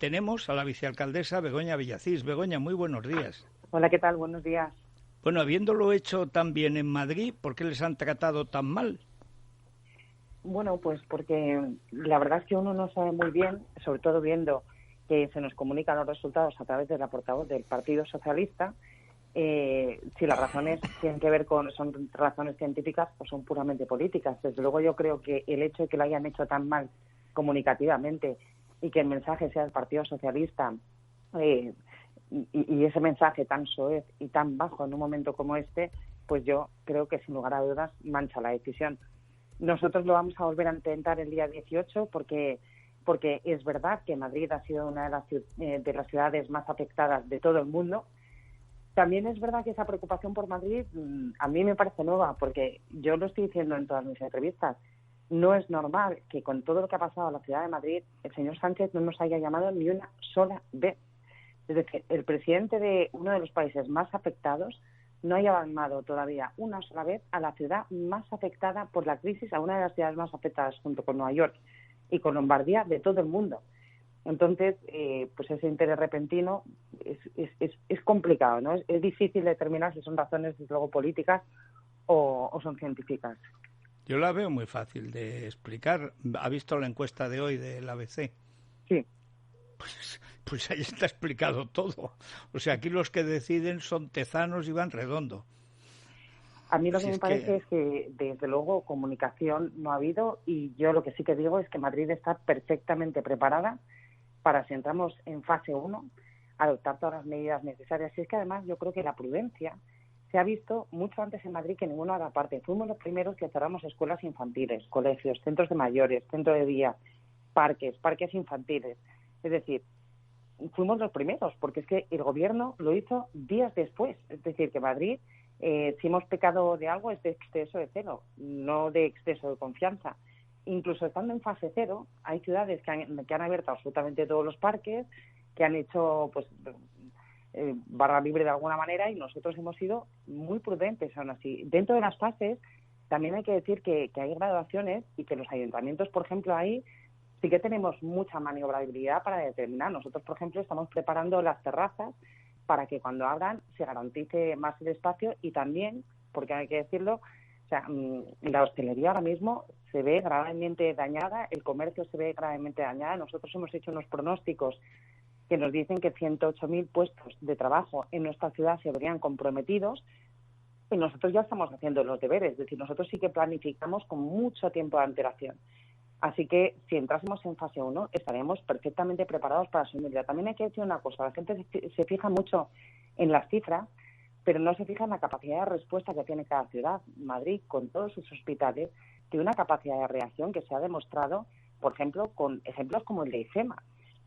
tenemos a la vicealcaldesa Begoña Villacís. Begoña, muy buenos días. Hola, ¿qué tal? Buenos días. Bueno, habiéndolo hecho tan bien en Madrid, ¿por qué les han tratado tan mal? Bueno, pues porque la verdad es que uno no sabe muy bien, sobre todo viendo que se nos comunican los resultados a través de la portavoz del Partido Socialista, si las razones tienen que ver son razones científicas o son puramente políticas. Desde luego yo creo que el hecho de que lo hayan hecho tan mal comunicativamente y que el mensaje sea del Partido Socialista y ese mensaje tan soez y tan bajo en un momento como este, pues yo creo que sin lugar a dudas mancha la decisión. Nosotros lo vamos a volver a intentar el día 18 porque es verdad que Madrid ha sido una de las ciudades más afectadas de todo el mundo. También es verdad que esa preocupación por Madrid a mí me parece nueva, porque yo lo estoy diciendo en todas mis entrevistas. No es normal que con todo lo que ha pasado en la ciudad de Madrid, el señor Sánchez no nos haya llamado ni una sola vez. Es decir, el presidente de uno de los países más afectados no haya llamado todavía una sola vez a la ciudad más afectada por la crisis, a una de las ciudades más afectadas junto con Nueva York y con Lombardía de todo el mundo. Entonces, pues ese interés repentino es complicado, ¿no? Es difícil determinar si son razones, desde luego, políticas o son científicas. Yo la veo muy fácil de explicar. ¿Ha visto la encuesta de hoy del ABC? Sí. Pues ahí está explicado todo. O sea, aquí los que deciden son Tezanos y Van Redondo. A mí lo que me parece es que, desde luego, comunicación no ha habido, y yo lo que sí que digo es que Madrid está perfectamente preparada para, si entramos en fase 1, adoptar todas las medidas necesarias. Y es que, además, yo creo que la prudencia se ha visto mucho antes en Madrid que en ninguna otra parte. Fuimos los primeros que cerramos escuelas infantiles, colegios, centros de mayores, centro de día, parques infantiles. Es decir, fuimos los primeros, porque es que el gobierno lo hizo días después. Es decir, que Madrid, si hemos pecado de algo, es de exceso de celo, no de exceso de confianza. Incluso estando en fase 0, hay ciudades que han abierto absolutamente todos los parques, que han hecho pues barra libre de alguna manera, y nosotros hemos sido muy prudentes aún así. Dentro de las fases también hay que decir que hay graduaciones y que los ayuntamientos, por ejemplo, ahí sí que tenemos mucha maniobrabilidad para determinar. Nosotros, por ejemplo, estamos preparando las terrazas para que cuando abran se garantice más el espacio, y también, porque hay que decirlo, o sea, la hostelería ahora mismo se ve gravemente dañada, el comercio se ve gravemente dañado. Nosotros hemos hecho unos pronósticos que nos dicen que 108.000 puestos de trabajo en nuestra ciudad se verían comprometidos, y nosotros ya estamos haciendo los deberes. Es decir, nosotros sí que planificamos con mucho tiempo de antelación. Así que si entrásemos en fase 1, estaríamos perfectamente preparados para asumirla. También hay que decir una cosa: la gente se fija mucho en las cifras, pero no se fija en la capacidad de respuesta que tiene cada ciudad. Madrid, con todos sus hospitales, tiene una capacidad de reacción que se ha demostrado, por ejemplo, con ejemplos como el de IFEMA,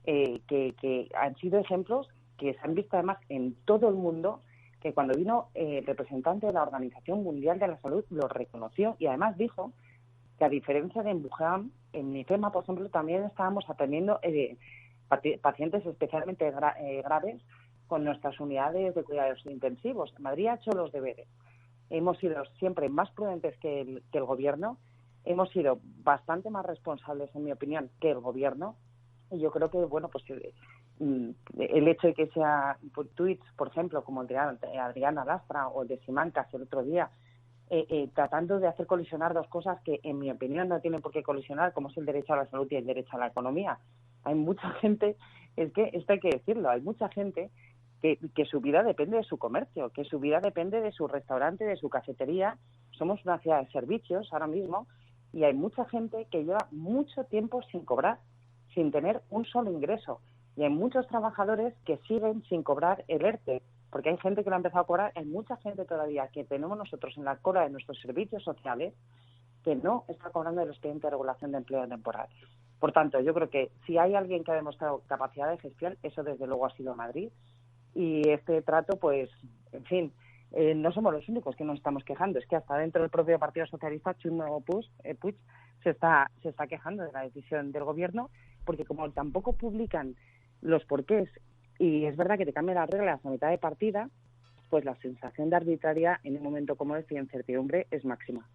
que han sido ejemplos que se han visto además en todo el mundo, que cuando vino el representante de la Organización Mundial de la Salud lo reconoció, y además dijo que, a diferencia de en Wuhan, en IFEMA, por ejemplo, también estábamos atendiendo pacientes especialmente graves con nuestras unidades de cuidados intensivos. Madrid ha hecho los deberes. Hemos sido siempre más prudentes que el Gobierno. Hemos sido bastante más responsables, en mi opinión, que el Gobierno. Y yo creo que, bueno, pues el hecho de que sea tweets, por ejemplo, como el de Adriana Lastra o el de Simancas el otro día, tratando de hacer colisionar dos cosas que, en mi opinión, no tienen por qué colisionar, como es el derecho a la salud y el derecho a la economía. Hay mucha gente, es que esto hay que decirlo, hay mucha gente que su vida depende de su comercio, que su vida depende de su restaurante, de su cafetería. Somos una ciudad de servicios ahora mismo, y hay mucha gente que lleva mucho tiempo sin cobrar, sin tener un solo ingreso. Y hay muchos trabajadores que siguen sin cobrar el ERTE, porque hay gente que lo ha empezado a cobrar. Hay mucha gente todavía que tenemos nosotros en la cola de nuestros servicios sociales que no está cobrando el expediente de regulación de empleo temporal. Por tanto, yo creo que si hay alguien que ha demostrado capacidad de gestión, eso desde luego ha sido Madrid. Y este trato, pues, en fin, no somos los únicos que nos estamos quejando. Es que hasta dentro del propio Partido Socialista, Ximo Puig se está quejando de la decisión del Gobierno, porque como tampoco publican los porqués, y es verdad que te cambian las reglas a mitad de partida, pues la sensación de arbitrariedad en un momento como este y incertidumbre es máxima.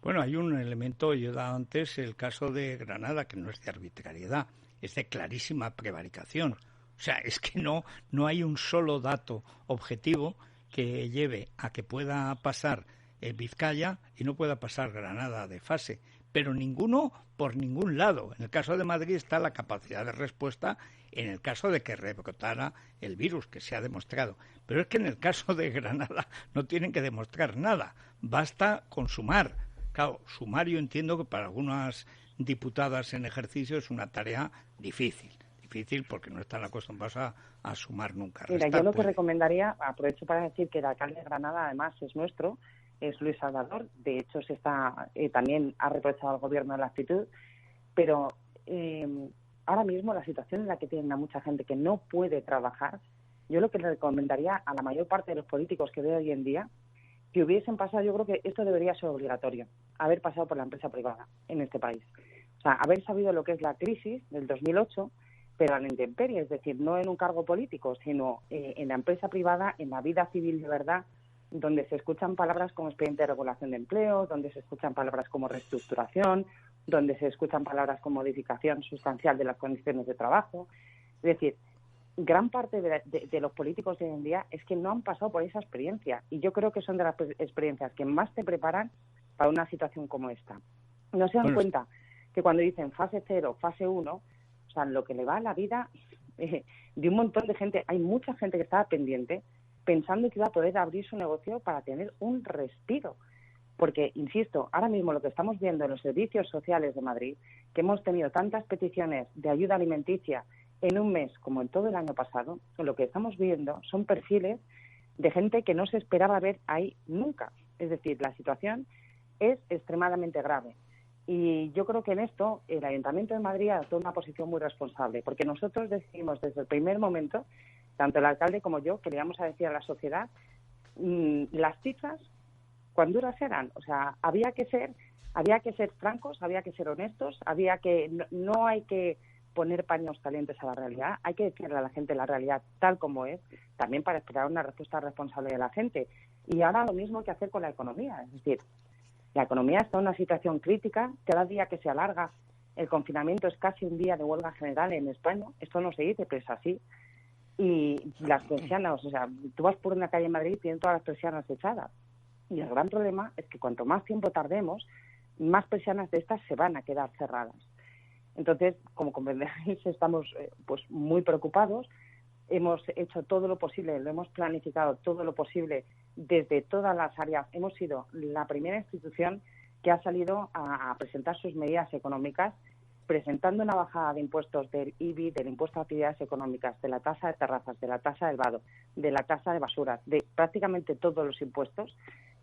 Bueno, hay un elemento, yo he dado antes el caso de Granada, que no es de arbitrariedad, es de clarísima prevaricación. O sea, es que no hay un solo dato objetivo que lleve a que pueda pasar Vizcaya y no pueda pasar Granada de fase, pero ninguno por ningún lado. En el caso de Madrid está la capacidad de respuesta en el caso de que rebrotara el virus, que se ha demostrado. Pero es que en el caso de Granada no tienen que demostrar nada, basta con sumar. Claro, sumar yo entiendo que para algunas diputadas en ejercicio es una tarea difícil porque no están acostumbrados a sumar nunca. Mira, yo lo que recomendaría, aprovecho para decir que el alcalde de Granada además es nuestro, es Luis Salvador, de hecho también ha reprochado al gobierno la actitud, pero ahora mismo la situación en la que tienen a mucha gente que no puede trabajar, yo lo que le recomendaría a la mayor parte de los políticos que veo hoy en día, que hubiesen pasado, yo creo que esto debería ser obligatorio, haber pasado por la empresa privada en este país. O sea, haber sabido lo que es la crisis del 2008, pero a la intemperie, es decir, no en un cargo político, sino en la empresa privada, en la vida civil de verdad, donde se escuchan palabras como expediente de regulación de empleo, donde se escuchan palabras como reestructuración, donde se escuchan palabras como modificación sustancial de las condiciones de trabajo. Es decir, gran parte de los políticos de hoy en día es que no han pasado por esa experiencia, y yo creo que son de las experiencias que más te preparan para una situación como esta. No se dan cuenta que cuando dicen fase 0, fase 1, o sea, lo que le va a la vida de un montón de gente, hay mucha gente que estaba pendiente pensando que iba a poder abrir su negocio para tener un respiro. Porque, insisto, ahora mismo lo que estamos viendo en los servicios sociales de Madrid, que hemos tenido tantas peticiones de ayuda alimenticia en un mes como en todo el año pasado, lo que estamos viendo son perfiles de gente que no se esperaba ver ahí nunca. Es decir, la situación es extremadamente grave. Y yo creo que en esto el Ayuntamiento de Madrid ha tomado una posición muy responsable, porque nosotros decidimos desde el primer momento, tanto el alcalde como yo, que le íbamos a decir a la sociedad, las cifras, cuán duras eran. O sea, había que ser francos, había que ser honestos, no hay que poner paños calientes a la realidad, hay que decirle a la gente la realidad tal como es, también para esperar una respuesta responsable de la gente. Y ahora lo mismo hay que hacer con la economía, es decir, la economía está en una situación crítica, cada día que se alarga el confinamiento es casi un día de huelga general en España, esto no se dice, pero es así. Y las persianas, o sea, tú vas por una calle en Madrid y tienen todas las persianas echadas. Y el gran problema es que cuanto más tiempo tardemos, más persianas de estas se van a quedar cerradas. Entonces, como comprenderéis, estamos pues muy preocupados. Hemos hecho todo lo posible, lo hemos planificado todo lo posible desde todas las áreas. Hemos sido la primera institución que ha salido a presentar sus medidas económicas, presentando una bajada de impuestos del IBI, del impuesto a actividades económicas, de la tasa de terrazas, de la tasa del vado, de la tasa de basuras, de prácticamente todos los impuestos,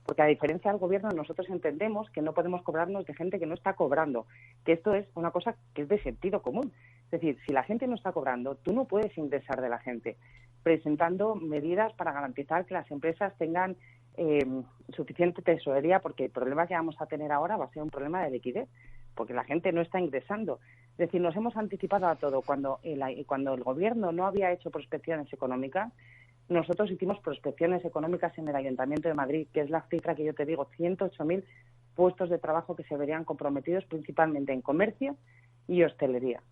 porque a diferencia del gobierno nosotros entendemos que no podemos cobrarnos de gente que no está cobrando, que esto es una cosa que es de sentido común. Es decir, si la gente no está cobrando, tú no puedes ingresar de la gente, presentando medidas para garantizar que las empresas tengan suficiente tesorería, porque el problema que vamos a tener ahora va a ser un problema de liquidez, porque la gente no está ingresando. Es decir, nos hemos anticipado a todo. Cuando el gobierno no había hecho prospecciones económicas, nosotros hicimos prospecciones económicas en el Ayuntamiento de Madrid, que es la cifra que yo te digo, 108.000 puestos de trabajo que se verían comprometidos principalmente en comercio y hostelería.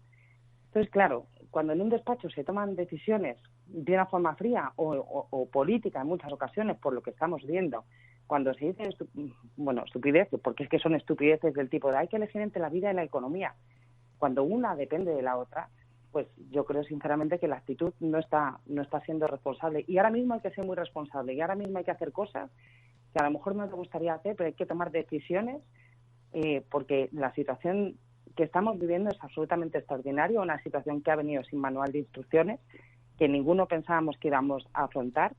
Entonces, claro, cuando en un despacho se toman decisiones de una forma fría o política en muchas ocasiones, por lo que estamos viendo, cuando se dicen estupideces, porque es que son estupideces del tipo de hay que elegir entre la vida y la economía, cuando una depende de la otra, pues yo creo sinceramente que la actitud no está siendo responsable. Y ahora mismo hay que ser muy responsable, y ahora mismo hay que hacer cosas que a lo mejor no te gustaría hacer, pero hay que tomar decisiones porque la situación que estamos viviendo es absolutamente extraordinaria, una situación que ha venido sin manual de instrucciones, que ninguno pensábamos que íbamos a afrontar,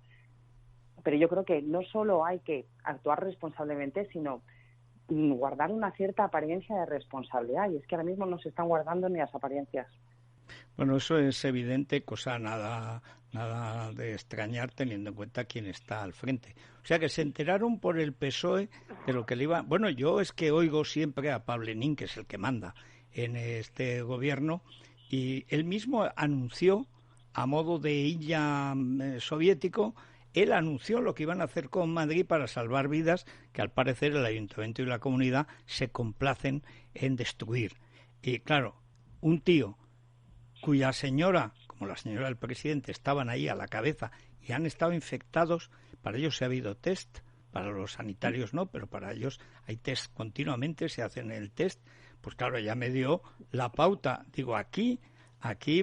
pero yo creo que no solo hay que actuar responsablemente, sino guardar una cierta apariencia de responsabilidad, y es que ahora mismo no se están guardando ni las apariencias. Bueno, eso es evidente, cosa nada de extrañar teniendo en cuenta quién está al frente. O sea que se enteraron por el PSOE de lo que le iba... Bueno, yo es que oigo siempre a Pablenín, que es el que manda en este gobierno, y él mismo anunció, a modo de hilla soviético, él anunció lo que iban a hacer con Madrid para salvar vidas, que al parecer el Ayuntamiento y la Comunidad se complacen en destruir. Y claro, un tío cuya señora, como la señora del presidente, estaban ahí a la cabeza y han estado infectados, para ellos se ha habido test, para los sanitarios no, pero para ellos hay test continuamente, se hacen el test, pues claro, ya me dio la pauta. Digo, aquí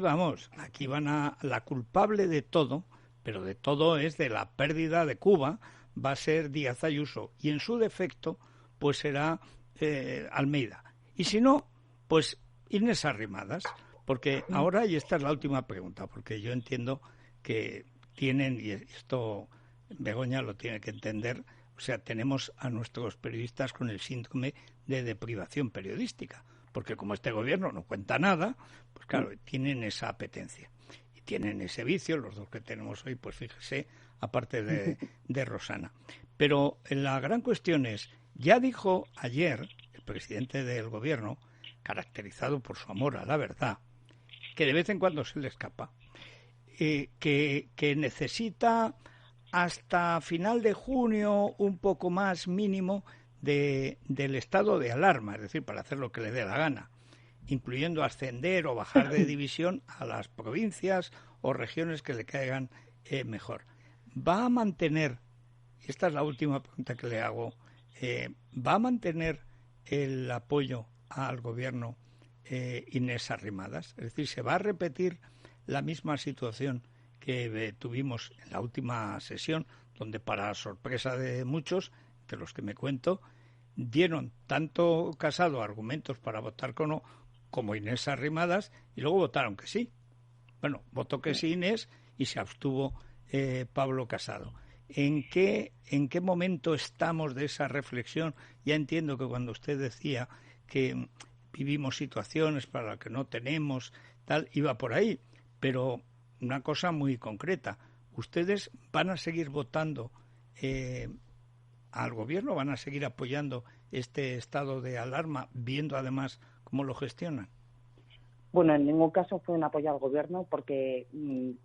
vamos, aquí van a la culpable de todo, pero de todo es de la pérdida de Cuba, va a ser Díaz Ayuso, y en su defecto, pues será Almeida. Y si no, pues Inés Arrimadas, porque ahora, y esta es la última pregunta, porque yo entiendo que tienen, y esto Begoña lo tiene que entender, o sea, tenemos a nuestros periodistas con el síndrome de deprivación periodística, porque como este gobierno no cuenta nada, pues claro, tienen esa apetencia y tienen ese vicio, los dos que tenemos hoy, pues fíjese, aparte de Rosana. Pero la gran cuestión es, ya dijo ayer el presidente del gobierno, caracterizado por su amor a la verdad, que de vez en cuando se le escapa, que necesita hasta final de junio un poco más mínimo del estado de alarma, es decir, para hacer lo que le dé la gana, incluyendo ascender o bajar de división a las provincias o regiones que le caigan mejor. ¿Va a mantener, y esta es la última pregunta que le hago, va a mantener el apoyo al gobierno Inés Arrimadas? Es decir, ¿se va a repetir la misma situación que tuvimos en la última sesión, donde para sorpresa de muchos, de los que me cuento, dieron tanto Casado argumentos para votar con no, como Inés Arrimadas, y luego votaron que sí? Bueno, votó que sí Inés y se abstuvo Pablo Casado. ¿En qué momento estamos de esa reflexión? Ya entiendo que cuando usted decía que vivimos situaciones para las que no tenemos, tal, iba por ahí, pero una cosa muy concreta. ¿Ustedes van a seguir votando al gobierno? ¿Van a seguir apoyando este estado de alarma, viendo además cómo lo gestionan? Bueno, en ningún caso fue un apoyo al gobierno, porque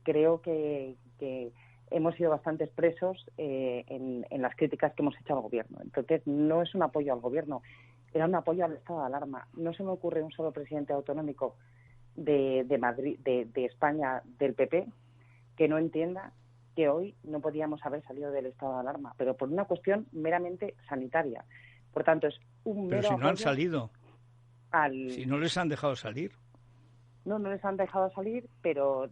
creo que hemos sido bastante expresos en las críticas que hemos hecho al gobierno. Entonces, no es un apoyo al gobierno, era un apoyo al estado de alarma. No se me ocurre un solo presidente autonómico de Madrid, de España, del PP, que no entienda que hoy no podíamos haber salido del estado de alarma, pero por una cuestión meramente sanitaria. Por tanto, es un mero Pero si no han apoyo salido, si no les han dejado salir. No les han dejado salir, pero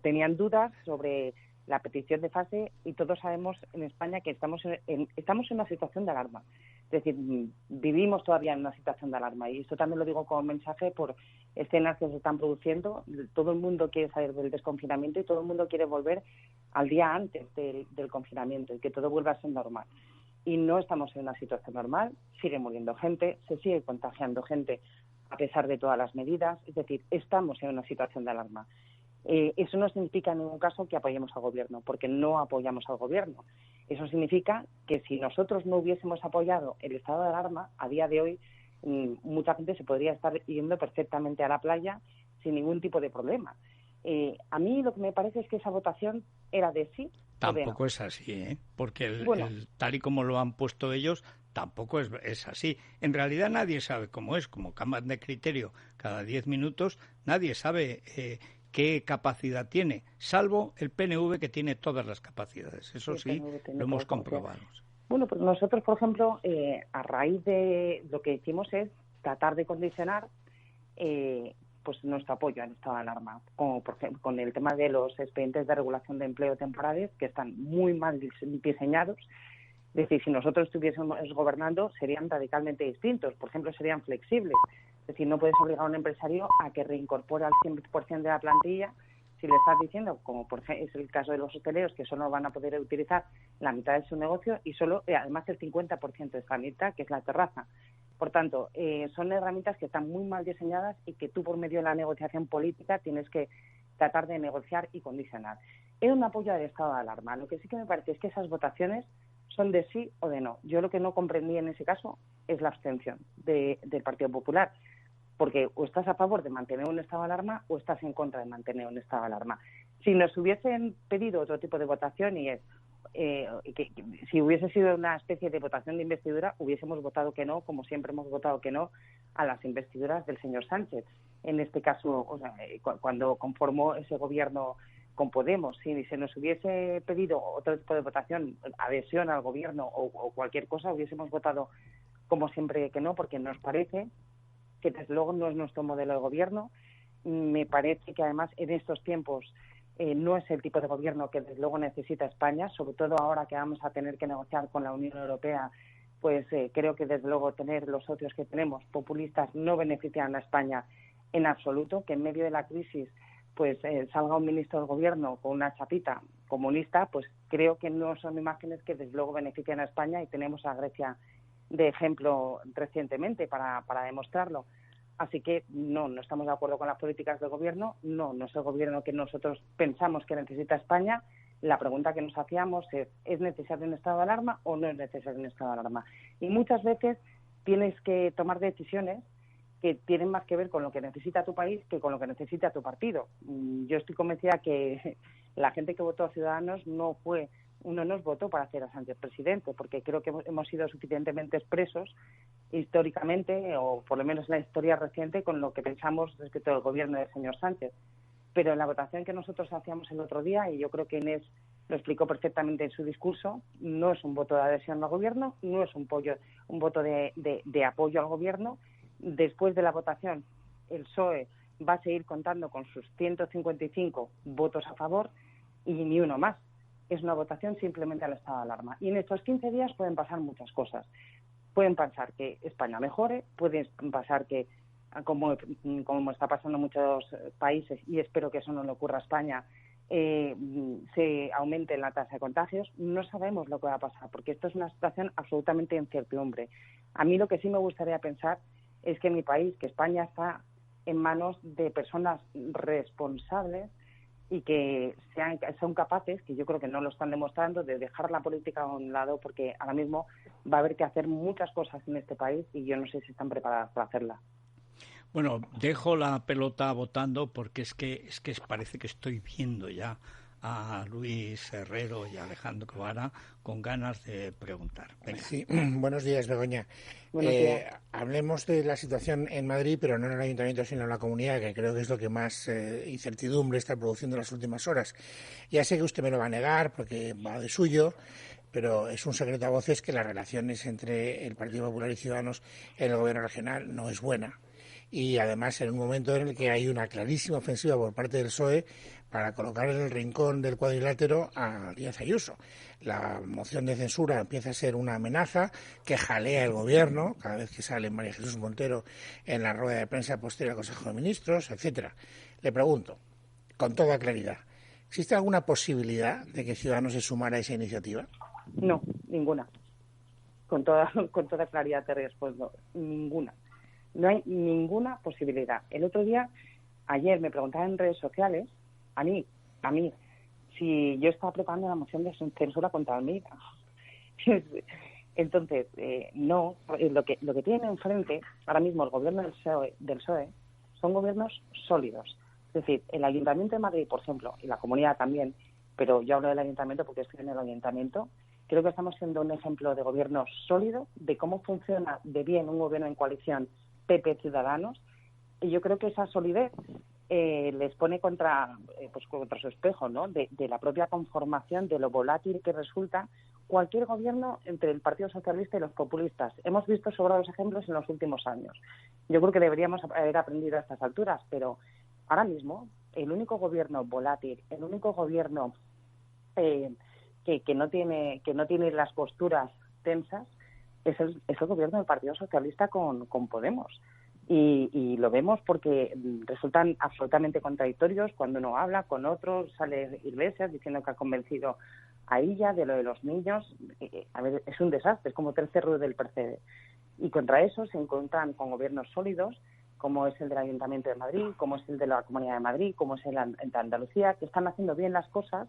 tenían dudas sobre la petición de fase, y todos sabemos en España que estamos en una situación de alarma. Es decir, vivimos todavía en una situación de alarma, y esto también lo digo como mensaje por escenas que se están produciendo. Todo el mundo quiere salir del desconfinamiento y todo el mundo quiere volver al día antes del confinamiento y que todo vuelva a ser normal. Y no estamos en una situación normal, sigue muriendo gente, se sigue contagiando gente a pesar de todas las medidas. Es decir, estamos en una situación de alarma. Eso no significa en ningún caso que apoyemos al gobierno, porque no apoyamos al gobierno. Eso significa que si nosotros no hubiésemos apoyado el estado de alarma, a día de hoy mucha gente se podría estar yendo perfectamente a la playa sin ningún tipo de problema. A mí lo que me parece es que esa votación era de sí. Tampoco es así, porque tal y como lo han puesto ellos, tampoco es así. En realidad nadie sabe cómo es, como cambian de criterio cada 10 minutos, nadie sabe qué capacidad tiene, salvo el PNV, que tiene todas las capacidades. Eso sí, lo hemos comprobado. Bueno, pues nosotros, por ejemplo, a raíz de lo que hicimos es tratar de condicionar pues nuestro apoyo al estado de alarma, como por ejemplo con el tema de los expedientes de regulación de empleo temporales, que están muy mal diseñados. Es decir, si nosotros estuviésemos gobernando, serían radicalmente distintos. Por ejemplo, serían flexibles. Es decir, no puedes obligar a un empresario a que reincorpore al 100% de la plantilla si le estás diciendo, como por ejemplo es el caso de los hosteleros, que solo van a poder utilizar la mitad de su negocio y solo, además, el 50% de esa mitad, que es la terraza. Por tanto, son herramientas que están muy mal diseñadas y que tú, por medio de la negociación política, tienes que tratar de negociar y condicionar. Es un apoyo al estado de alarma. Lo que sí que me parece es que esas votaciones son de sí o de no. Yo lo que no comprendí en ese caso es la abstención del Partido Popular, porque o estás a favor de mantener un estado de alarma o estás en contra de mantener un estado de alarma. Si nos hubiesen pedido otro tipo de votación, y es que si hubiese sido una especie de votación de investidura, hubiésemos votado que no, como siempre hemos votado que no a las investiduras del señor Sánchez. en este caso, o sea, cuando conformó ese gobierno con Podemos. Si se nos hubiese pedido otro tipo de votación, adhesión al gobierno o cualquier cosa, hubiésemos votado como siempre que no, porque nos parece que desde luego no es nuestro modelo de gobierno. Me parece que además en estos tiempos no es el tipo de gobierno que desde luego necesita España, sobre todo ahora que vamos a tener que negociar con la Unión Europea. Pues creo que desde luego tener los socios que tenemos populistas no benefician a España en absoluto, que en medio de la crisis pues salga un ministro del gobierno con una chapita comunista, pues creo que no son imágenes que desde luego benefician a España, y tenemos a Grecia de ejemplo recientemente para demostrarlo. Así que no estamos de acuerdo con las políticas del gobierno, no es el gobierno que nosotros pensamos que necesita España. La pregunta que nos hacíamos ¿es necesario un estado de alarma o no es necesario un estado de alarma? Y muchas veces tienes que tomar decisiones que tienen más que ver con lo que necesita tu país que con lo que necesita tu partido. Yo estoy convencida que la gente que votó a Ciudadanos no nos votó para hacer a Sánchez presidente, porque creo que hemos sido suficientemente expresos históricamente, o por lo menos en la historia reciente, con lo que pensamos respecto al gobierno del señor Sánchez. Pero en la votación que nosotros hacíamos el otro día, y yo creo que Inés lo explicó perfectamente en su discurso, no es un voto de adhesión al gobierno, no es un voto de apoyo al gobierno. Después de la votación, el PSOE va a seguir contando con sus 155 votos a favor y ni uno más. Es una votación simplemente al estado de alarma. Y en estos 15 días pueden pasar muchas cosas. Pueden pasar que España mejore, pueden pasar que, como está pasando en muchos países, y espero que eso no le ocurra a España, se aumente la tasa de contagios. No sabemos lo que va a pasar, porque esto es una situación absolutamente de incertidumbre. A mí lo que sí me gustaría pensar es que mi país, que España, está en manos de personas responsables y que son capaces, que yo creo que no lo están demostrando, de dejar la política a un lado, porque ahora mismo va a haber que hacer muchas cosas en este país y yo no sé si están preparadas para hacerla. Bueno, dejo la pelota votando porque es que parece que estoy viendo ya a Luis Herrero y a Alejandro Vara con ganas de preguntar. Venga. Sí, buenos días, Begoña. Buenos días. Hablemos de la situación en Madrid, pero no en el Ayuntamiento, sino en la comunidad, que creo que es lo que más incertidumbre está produciendo en las últimas horas. Ya sé que usted me lo va a negar porque va de suyo, pero es un secreto a voces que las relaciones entre el Partido Popular y Ciudadanos en el gobierno regional no es buena. Y además en un momento en el que hay una clarísima ofensiva por parte del PSOE para colocar en el rincón del cuadrilátero a Díaz Ayuso. La moción de censura empieza a ser una amenaza que jalea el gobierno cada vez que sale María Jesús Montero en la rueda de prensa posterior al Consejo de Ministros, etcétera. Le pregunto, con toda claridad, ¿existe alguna posibilidad de que Ciudadanos se sumara a esa iniciativa? No, ninguna. Con toda claridad te respondo, ninguna. No hay ninguna posibilidad. El otro día, ayer, me preguntaban en redes sociales, a mí, si yo estaba preparando la moción de censura contra Almeida. Entonces, no, lo que tienen enfrente ahora mismo el gobierno del PSOE son gobiernos sólidos. Es decir, el Ayuntamiento de Madrid, por ejemplo, y la comunidad también, pero yo hablo del Ayuntamiento porque estoy en el Ayuntamiento, creo que estamos siendo un ejemplo de gobierno sólido, de cómo funciona de bien un gobierno en coalición PP Ciudadanos, y yo creo que esa solidez les pone contra su espejo, ¿no? De la propia conformación, de lo volátil que resulta cualquier gobierno entre el Partido Socialista y los populistas. Hemos visto sobrados ejemplos en los últimos años. Yo creo que deberíamos haber aprendido a estas alturas, pero ahora mismo el único gobierno volátil, el único gobierno que no tiene las posturas tensas es el gobierno del Partido Socialista con Podemos. Y lo vemos porque resultan absolutamente contradictorios. Cuando uno habla con otro, sale Iglesias diciendo que ha convencido a ella de lo de los niños. A ver, es un desastre, es como tercer ruido del Percebe. Y contra eso se encuentran con gobiernos sólidos, como es el del Ayuntamiento de Madrid, como es el de la Comunidad de Madrid, como es el de Andalucía, que están haciendo bien las cosas.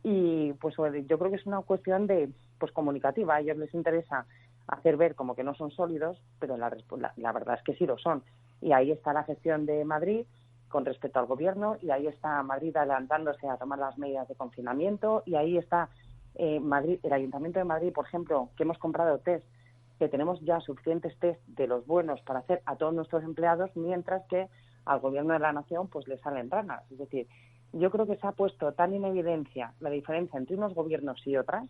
Y pues yo creo que es una cuestión de comunicativa. A ellos les interesa hacer ver como que no son sólidos, pero la verdad es que sí lo son. Y ahí está la gestión de Madrid con respecto al gobierno, y ahí está Madrid adelantándose a tomar las medidas de confinamiento, y ahí está Madrid, el Ayuntamiento de Madrid, por ejemplo, que hemos comprado test, que tenemos ya suficientes test de los buenos para hacer a todos nuestros empleados, mientras que al Gobierno de la Nación pues le salen ranas. Es decir, yo creo que se ha puesto tan en evidencia la diferencia entre unos gobiernos y otras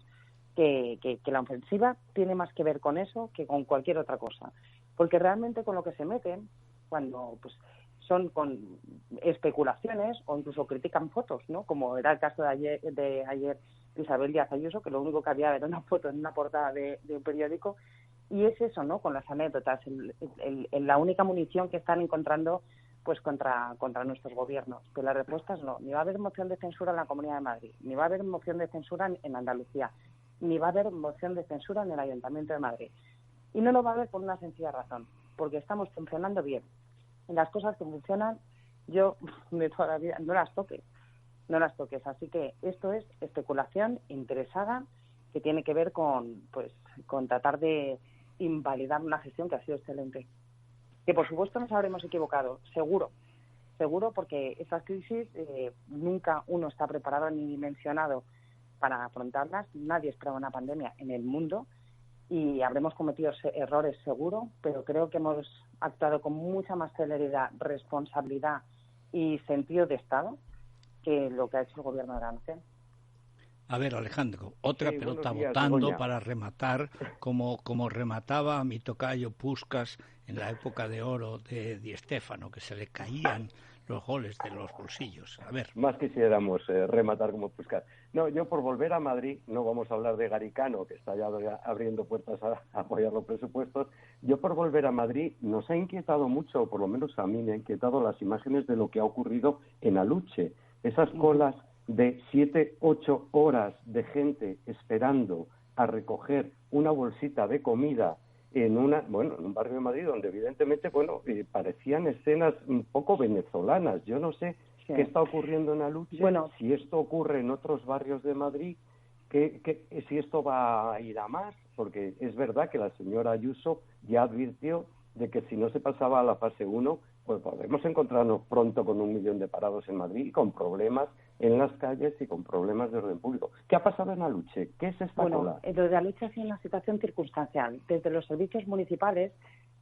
que la ofensiva tiene más que ver con eso que con cualquier otra cosa. Porque realmente con lo que se meten, cuando pues son con especulaciones o incluso critican fotos, ¿no? Como era el caso de ayer de Isabel Díaz Ayuso, que lo único que había era una foto en una portada de un periódico, y es eso, ¿no? Con las anécdotas, la única munición que están encontrando pues contra nuestros gobiernos. Pero la respuesta es no. Ni va a haber moción de censura en la Comunidad de Madrid, ni va a haber moción de censura en Andalucía, ni va a haber moción de censura en el Ayuntamiento de Madrid. Y no lo va a haber por una sencilla razón, porque estamos funcionando bien. En las cosas que funcionan, yo de toda la vida no las toques. Así que esto es especulación interesada que tiene que ver con tratar de invalidar una gestión que ha sido excelente. Que por supuesto nos habremos equivocado, seguro, porque estas crisis nunca uno está preparado ni dimensionado para afrontarlas. Nadie esperaba una pandemia en el mundo y habremos cometido errores seguro, pero creo que hemos actuado con mucha más celeridad, responsabilidad y sentido de Estado que lo que ha hecho el Gobierno de la Nación. A ver, Alejandro, otra pelota días, botando Begoña. para rematar, como remataba mi tocayo Puskás en la época de oro de Di Stéfano, que se le caían los goles de los bolsillos. A ver. Más quisiéramos rematar como Puskás. No, yo por volver a Madrid, no vamos a hablar de Garicano, que está ya abriendo puertas a apoyar los presupuestos. Yo por volver a Madrid nos ha inquietado mucho, o por lo menos a mí me ha inquietado las imágenes de lo que ha ocurrido en Aluche. Esas colas de 7, 8 horas de gente esperando a recoger una bolsita de comida en un barrio de Madrid donde evidentemente, parecían escenas un poco venezolanas. Yo no sé qué está ocurriendo en Aluche, si esto ocurre en otros barrios de Madrid, si esto va a ir a más, porque es verdad que la señora Ayuso ya advirtió de que si no se pasaba a la fase 1, pues podemos encontrarnos pronto con 1 millón de parados en Madrid y con problemas en las calles y con problemas de orden público. ¿Qué ha pasado en Aluche? ¿Qué es esta cola? Lo de Aluche ha sido una situación circunstancial. Desde los servicios municipales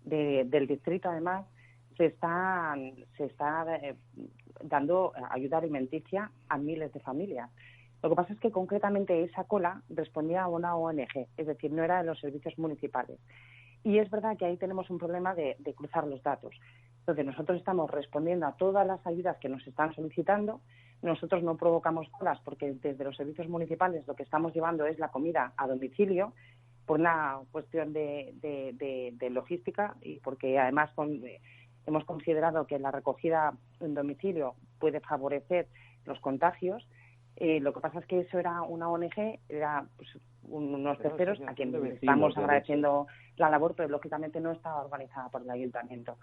del distrito, además, se está dando ayuda alimenticia a miles de familias. Lo que pasa es que concretamente esa cola respondía a una ONG, es decir, no era de los servicios municipales. Y es verdad que ahí tenemos un problema de cruzar los datos. Entonces, nosotros estamos respondiendo a todas las ayudas que nos están solicitando. Nosotros no provocamos colas porque desde los servicios municipales lo que estamos llevando es la comida a domicilio por una cuestión de logística y porque además hemos considerado que la recogida en domicilio puede favorecer los contagios. Lo que pasa es que eso era una ONG, era unos terceros a quienes estamos agradeciendo la labor, pero lógicamente no estaba organizada por el ayuntamiento.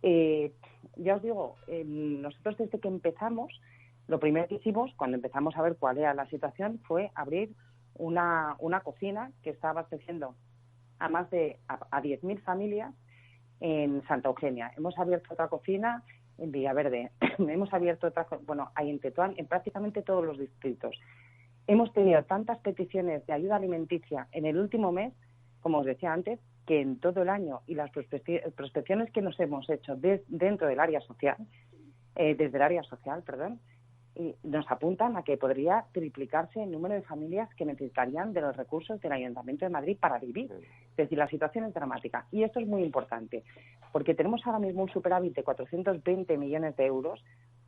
Ya os digo, nosotros desde que empezamos, lo primero que hicimos cuando empezamos a ver cuál era la situación fue abrir una cocina que está abasteciendo a más de a 10.000 familias en Santa Eugenia. Hemos abierto otra cocina en Villaverde, hemos abierto otra, hay en Tetuán, en prácticamente todos los distritos. Hemos tenido tantas peticiones de ayuda alimenticia en el último mes, como os decía antes, que en todo el año y las prospecciones que nos hemos hecho dentro del área social, desde el área social, nos apuntan a que podría triplicarse el número de familias que necesitarían de los recursos del Ayuntamiento de Madrid para vivir. Es decir, la situación es dramática. Y esto es muy importante, porque tenemos ahora mismo un superávit de 420 millones de euros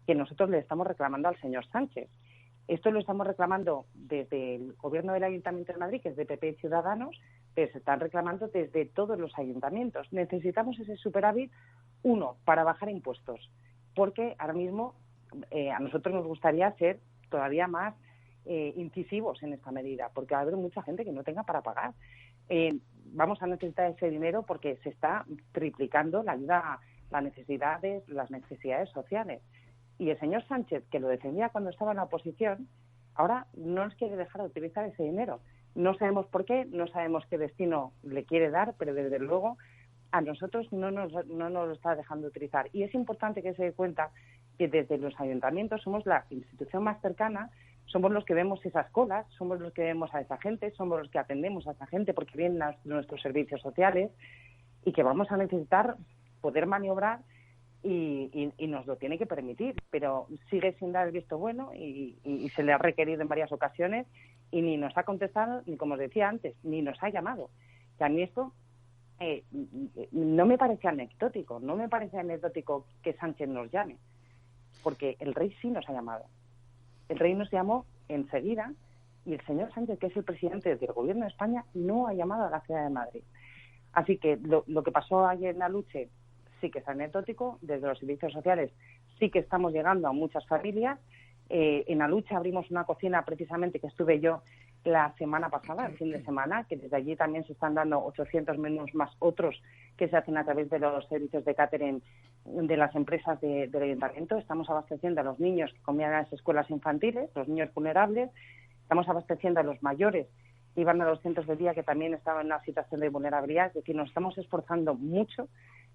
que nosotros le estamos reclamando al señor Sánchez. Esto lo estamos reclamando desde el Gobierno del Ayuntamiento de Madrid, que es de PP y Ciudadanos, pero se están reclamando desde todos los ayuntamientos. Necesitamos ese superávit, para bajar impuestos, porque ahora mismo a nosotros nos gustaría ser todavía más incisivos en esta medida, porque va a haber mucha gente que no tenga para pagar. Vamos a necesitar ese dinero porque se está triplicando la ayuda, las necesidades sociales. Y el señor Sánchez, que lo defendía cuando estaba en la oposición, ahora no nos quiere dejar de utilizar ese dinero. No sabemos por qué, no sabemos qué destino le quiere dar, pero desde luego a nosotros no nos lo está dejando utilizar. Y es importante que se dé cuenta que desde los ayuntamientos somos la institución más cercana, somos los que vemos esas colas, somos los que vemos a esa gente, somos los que atendemos a esa gente porque vienen a nuestros servicios sociales y que vamos a necesitar poder maniobrar y nos lo tiene que permitir, pero sigue sin dar el visto bueno y se le ha requerido en varias ocasiones y ni nos ha contestado, ni como os decía antes, ni nos ha llamado. Que a mí esto no me parece anecdótico, que Sánchez nos llame, porque el rey sí nos ha llamado. El rey nos llamó enseguida y el señor Sánchez, que es el presidente del Gobierno de España, no ha llamado a la ciudad de Madrid. Así que lo que pasó ayer en Aluche sí que es anecdótico. Desde los servicios sociales sí que estamos llegando a muchas familias. En Aluche abrimos una cocina precisamente que estuve yo la semana pasada, el fin de semana, que desde allí también se están dando 800 menús más otros que se hacen a través de los servicios de catering de las empresas del ayuntamiento. Estamos abasteciendo a los niños que comían en las escuelas infantiles, los niños vulnerables. Estamos abasteciendo a los mayores que iban a los centros de día que también estaban en una situación de vulnerabilidad. Es decir, nos estamos esforzando mucho,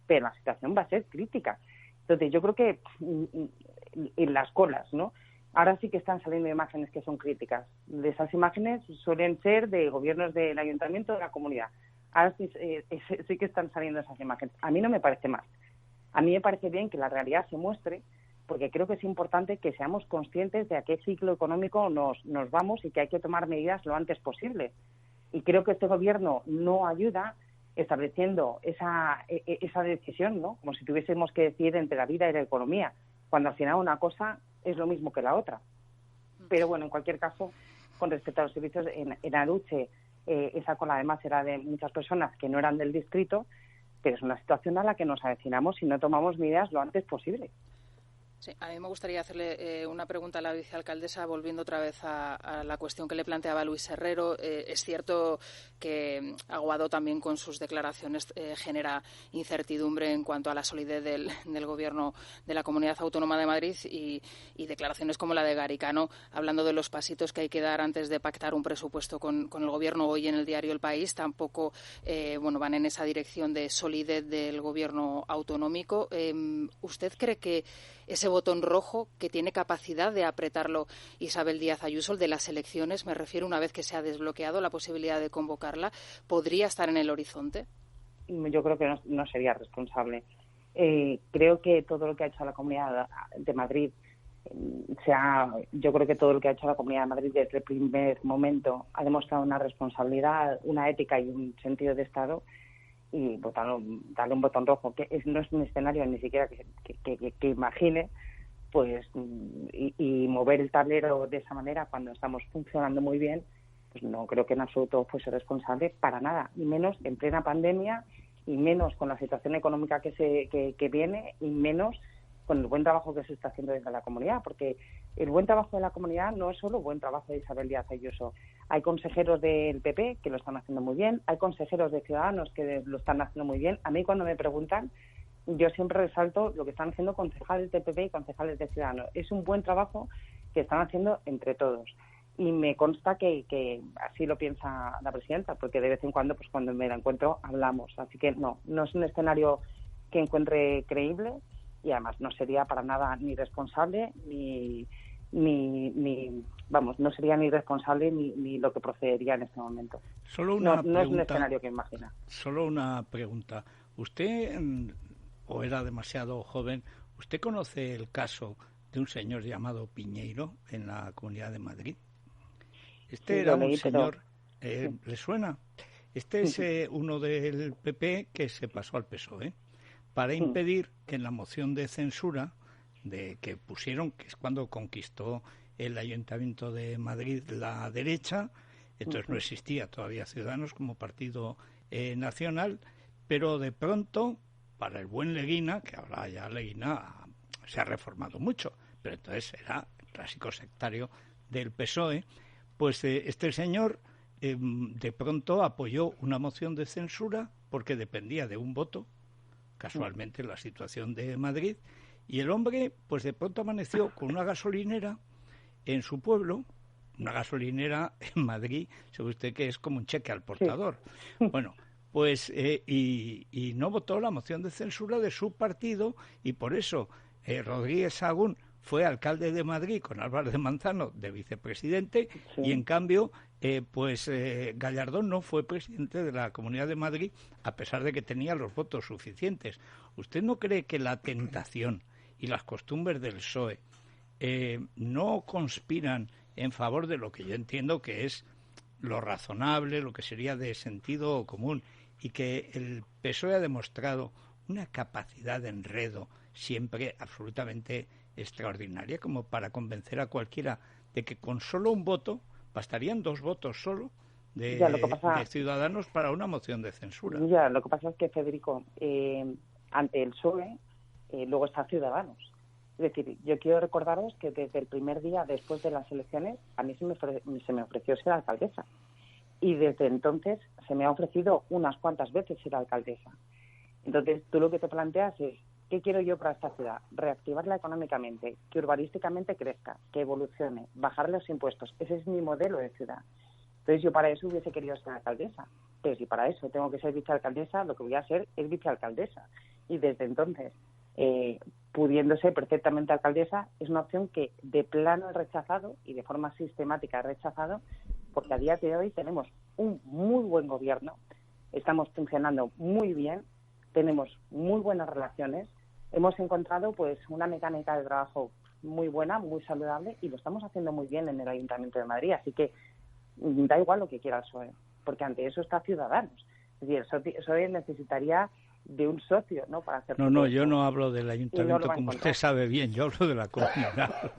pero la situación va a ser crítica. Entonces, yo creo que en las colas, ¿no? Ahora sí que están saliendo imágenes que son críticas. De esas imágenes suelen ser de gobiernos del ayuntamiento, de la comunidad. Ahora sí que están saliendo esas imágenes. A mí no me parece mal. A mí me parece bien que la realidad se muestre, porque creo que es importante que seamos conscientes de a qué ciclo económico nos vamos y que hay que tomar medidas lo antes posible. Y creo que este gobierno no ayuda estableciendo esa decisión, ¿no? Como si tuviésemos que decidir entre la vida y la economía, cuando al final una cosa es lo mismo que la otra. Pero bueno, en cualquier caso, con respecto a los servicios, en Aluche, esa cola además era de muchas personas que no eran del distrito, pero es una situación a la que nos avecinamos si no tomamos medidas lo antes posible. Sí, a mí me gustaría hacerle una pregunta a la vicealcaldesa, volviendo otra vez a la cuestión que le planteaba Luis Herrero. Es cierto que Aguado también con sus declaraciones genera incertidumbre en cuanto a la solidez del Gobierno de la Comunidad Autónoma de Madrid y declaraciones como la de Garicano, hablando de los pasitos que hay que dar antes de pactar un presupuesto con el Gobierno. Hoy en el diario El País tampoco van en esa dirección de solidez del Gobierno autonómico. ¿Usted cree que ese botón rojo que tiene capacidad de apretarlo Isabel Díaz Ayuso, el de las elecciones, me refiero, una vez que se ha desbloqueado la posibilidad de convocarla, podría estar en el horizonte? Yo creo que no sería responsable. Creo que todo lo que ha hecho la Comunidad de Madrid, yo creo que todo lo que ha hecho la Comunidad de Madrid desde el primer momento ha demostrado una responsabilidad, una ética y un sentido de Estado. Y darle un botón rojo, que no es un escenario ni siquiera que imagine, pues y mover el tablero de esa manera cuando estamos funcionando muy bien, pues no creo que en absoluto fuese responsable para nada, y menos en plena pandemia, y menos con la situación económica que viene, y menos con el buen trabajo que se está haciendo desde la comunidad, porque el buen trabajo de la comunidad no es solo buen trabajo de Isabel Díaz Ayuso. Hay consejeros del PP que lo están haciendo muy bien, hay consejeros de Ciudadanos que lo están haciendo muy bien. A mí cuando me preguntan, yo siempre resalto lo que están haciendo concejales del PP y concejales de Ciudadanos. Es un buen trabajo que están haciendo entre todos. Y me consta que así lo piensa la presidenta, porque de vez en cuando, pues cuando me la encuentro, hablamos. Así que no es un escenario que encuentre creíble, y además no sería para nada ni responsable no sería ni responsable ni lo que procedería en este momento. No es un escenario que imagina. Solo una pregunta. ¿Usted o era demasiado joven? ¿Usted conoce el caso de un señor llamado Piñeiro en la Comunidad de Madrid? Era un señor, ¿le suena? Este es uno del PP que se pasó al PSOE para impedir que en la moción de censura que pusieron, que es cuando conquistó el Ayuntamiento de Madrid la derecha, entonces no existía todavía Ciudadanos como partido nacional, pero de pronto, para el buen Leguina, que ahora ya Leguina se ha reformado mucho, pero entonces era el clásico sectario del PSOE, pues este señor de pronto apoyó una moción de censura porque dependía de un voto, casualmente la situación de Madrid, y el hombre pues de pronto amaneció con una gasolinera en su pueblo, una gasolinera en Madrid, sabe usted que es como un cheque al portador. Sí. Bueno, pues y no votó la moción de censura de su partido, y por eso Rodríguez Sagún fue alcalde de Madrid con Álvarez de Manzano de vicepresidente, sí. Y en cambio Gallardón no fue presidente de la Comunidad de Madrid, a pesar de que tenía los votos suficientes. ¿usted no cree que la tentación y las costumbres del PSOE no conspiran en favor de lo que yo entiendo que es lo razonable, lo que sería de sentido común, y que el PSOE ha demostrado una capacidad de enredo siempre absolutamente extraordinaria, como para convencer a cualquiera de que con solo un voto, bastarían 2 votos solo de Ciudadanos para una moción de censura? Ya, lo que pasa es que, Federico, ante el PSOE luego está Ciudadanos. Es decir, yo quiero recordaros que desde el primer día después de las elecciones a mí se me ofreció ser alcaldesa. Y desde entonces se me ha ofrecido unas cuantas veces ser alcaldesa. Entonces, tú lo que te planteas es, ¿qué quiero yo para esta ciudad? Reactivarla económicamente, que urbanísticamente crezca, que evolucione, bajar los impuestos. Ese es mi modelo de ciudad. Entonces, yo para eso hubiese querido ser alcaldesa. Pero si para eso tengo que ser vicealcaldesa, lo que voy a hacer es vicealcaldesa. Y desde entonces, pudiendo ser perfectamente alcaldesa, es una opción que de plano he rechazado y de forma sistemática he rechazado, porque a día de hoy tenemos un muy buen gobierno, estamos funcionando muy bien, tenemos muy buenas relaciones, hemos encontrado pues una mecánica de trabajo muy buena, muy saludable, y lo estamos haciendo muy bien en el Ayuntamiento de Madrid. Así que da igual lo que quiera el PSOE, porque ante eso está Ciudadanos. Es decir, el PSOE necesitaría de un socio, ¿no?, para hacer... No, yo no hablo del ayuntamiento, como usted sabe bien, yo hablo de la comunidad,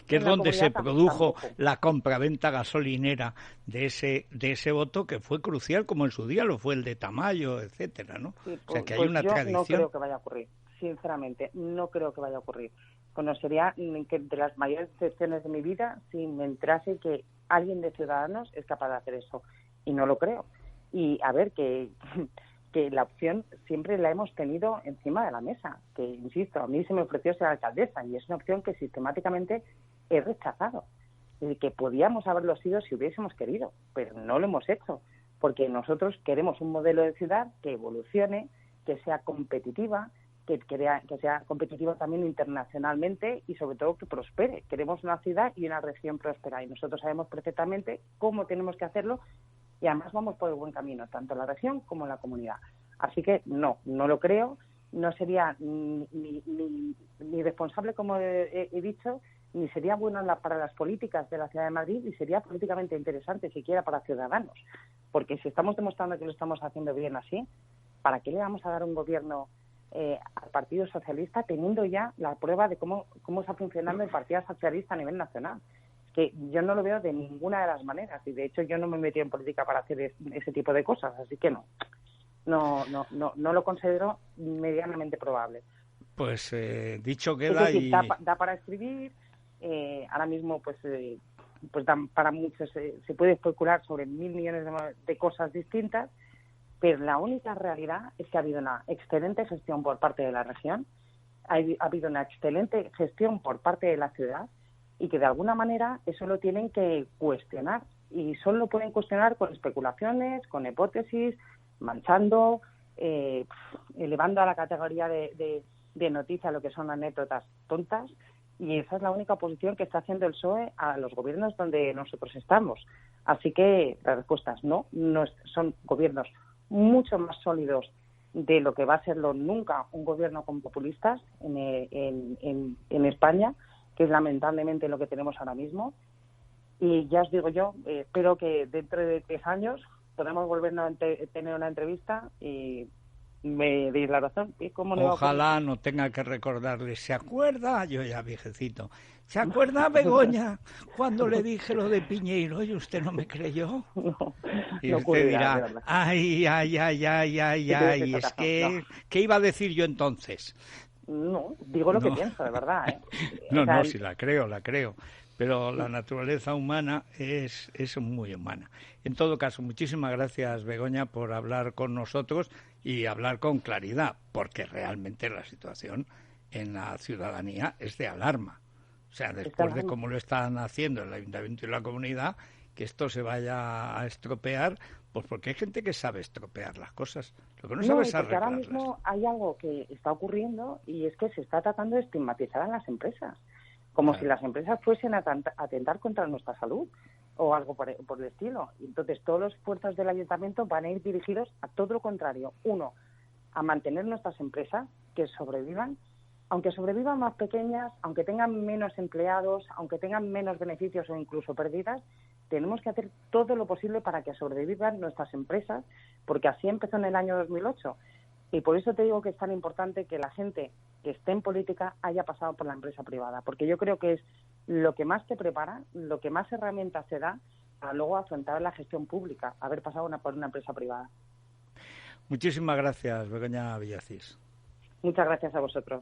que es donde se produjo la compraventa gasolinera de ese voto, que fue crucial, como en su día lo fue el de Tamayo, etcétera, ¿no? Sí, o sea, que hay una tradición. No creo que vaya a ocurrir, sinceramente, no creo que vaya a ocurrir. Conocería que de las mayores decepciones de mi vida si me enterase que alguien de Ciudadanos es capaz de hacer eso, y no lo creo. Y a ver, que la opción siempre la hemos tenido encima de la mesa, que, insisto, a mí se me ofreció ser alcaldesa y es una opción que sistemáticamente he rechazado, y que podíamos haberlo sido si hubiésemos querido, pero no lo hemos hecho, porque nosotros queremos un modelo de ciudad que evolucione, que sea competitiva, que sea competitiva también internacionalmente y sobre todo que prospere. Queremos una ciudad y una región próspera, y nosotros sabemos perfectamente cómo tenemos que hacerlo. Y además vamos por el buen camino, tanto en la región como en la comunidad. Así que no lo creo, no sería ni responsable, como he dicho, ni sería bueno para las políticas de la Ciudad de Madrid, y sería políticamente interesante siquiera para Ciudadanos. Porque si estamos demostrando que lo estamos haciendo bien así, ¿para qué le vamos a dar un gobierno al Partido Socialista teniendo ya la prueba de cómo está funcionando el Partido Socialista a nivel nacional? Que yo no lo veo de ninguna de las maneras, y de hecho yo no me metí en política para hacer ese tipo de cosas, así que no lo considero medianamente probable. Pues dicho queda. Es decir, da para escribir, ahora mismo pues dan para muchos, se puede especular sobre 1.000 millones de cosas distintas, pero la única realidad es que ha habido una excelente gestión por parte de la región, ha habido una excelente gestión por parte de la ciudad, y que de alguna manera eso lo tienen que cuestionar, y solo lo pueden cuestionar con especulaciones, con hipótesis, manchando, elevando a la categoría de noticia lo que son anécdotas tontas, y esa es la única oposición que está haciendo el PSOE a los gobiernos donde nosotros estamos. Así que la respuesta es no, son gobiernos mucho más sólidos de lo que va a serlo nunca un gobierno con populistas en España, que es lamentablemente lo que tenemos ahora mismo. Y ya os digo yo, espero que dentro de 3 años podamos volver a tener una entrevista y me deis la razón. Ojalá no tenga que recordarle. ¿Se acuerda? Yo ya viejecito. ¿Se acuerda, Begoña, cuando le dije lo de Piñeiro y usted no me creyó? No, y usted dirá, ay, es que, ¿qué iba a decir yo entonces? No, digo lo que pienso, de verdad, ¿eh? Sí, la creo. Pero la naturaleza humana es muy humana. En todo caso, muchísimas gracias, Begoña, por hablar con nosotros y hablar con claridad, porque realmente la situación en la ciudadanía es de alarma. O sea, después de cómo lo están haciendo el Ayuntamiento y la comunidad, que esto se vaya a estropear, pues porque hay gente que sabe estropear las cosas. Lo que no sabe es arreglarlas. Ahora mismo hay algo que está ocurriendo, y es que se está tratando de estigmatizar a las empresas, como si las empresas fuesen a atentar contra nuestra salud o algo por el estilo. Y entonces todos los esfuerzos del Ayuntamiento van a ir dirigidos a todo lo contrario. 1, a mantener nuestras empresas, que sobrevivan, aunque sobrevivan más pequeñas, aunque tengan menos empleados, aunque tengan menos beneficios o incluso pérdidas, tenemos que hacer todo lo posible para que sobrevivan nuestras empresas, porque así empezó en el año 2008. Y por eso te digo que es tan importante que la gente que esté en política haya pasado por la empresa privada, porque yo creo que es lo que más te prepara, lo que más herramientas te da para luego afrontar la gestión pública, haber pasado por una empresa privada. Muchísimas gracias, Begoña Villacís. Muchas gracias a vosotros.